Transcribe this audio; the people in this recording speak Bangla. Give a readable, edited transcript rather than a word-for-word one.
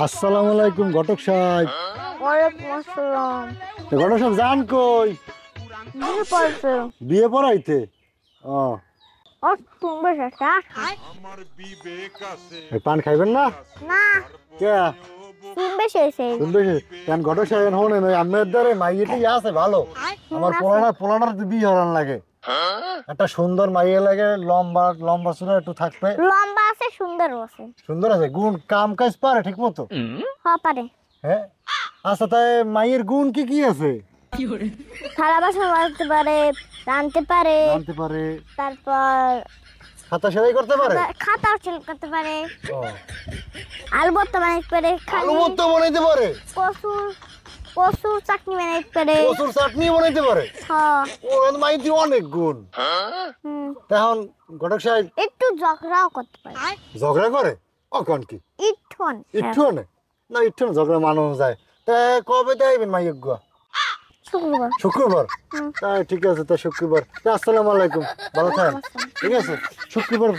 আসসালামু আলাইকুম ঘটক সাহেব। ওয়ালাইকুম আসসালাম। ঘটক সাহেব যান কই? বিয়ে পড়ছে। বিয়ে পড়াইতে? ও তুমি বসে পান খাইবেন না? না, কে তুমি বেশি হয়েছে। শুনবে কেন ঘটক সাহেব হনে নয় আমার দ্বারে মাইয়েটি আছে ভালো। আমার পোলাটার বিয়ে হরান লাগে, একটা সুন্দর মাইয়ে লাগে, লম্বা লম্বা চুলা একটু থাকবে। লম্বা আছে, সুন্দর আছে। সুন্দর আছে, গুণ কাম কাজ পারে ঠিক মতো? হ্যাঁ পারে। হ্যাঁ আচ্ছা, তাই মাইয়ের গুণ কি কি আছে? থালা বাসন মাজতে পারে, রাঁধতে পারে, জানতে পারে, তারপর খাতা সেলাই করতে পারে, খাতাও সেল করতে পারে, ও, আলু ভর্তা বানাইতে পারে, আলু ভর্তা বানাইতে পারে, কচুর কচুর চাটনি বানাইতে পারে। কচুর চাটনি বানাইতে পারে। হ্যাঁ। ও মাইতি অনেক গুণ। এখন ঘটক সাহেব একটু ঝগড়াও করতে পারে। ঝগড়া করে? অকন কি ইটন একটু না একটু ঝগড়া মানানো যায়। তা কবে দেবেন মাইয়ের গুয়া? শুক্রবার। শুক্রবার? তাই ঠিক আছে, তা শুক্রবার। তা আসসালামু আলাইকুম, ভালো থাকেন। ঠিক আছে, শুক্রবার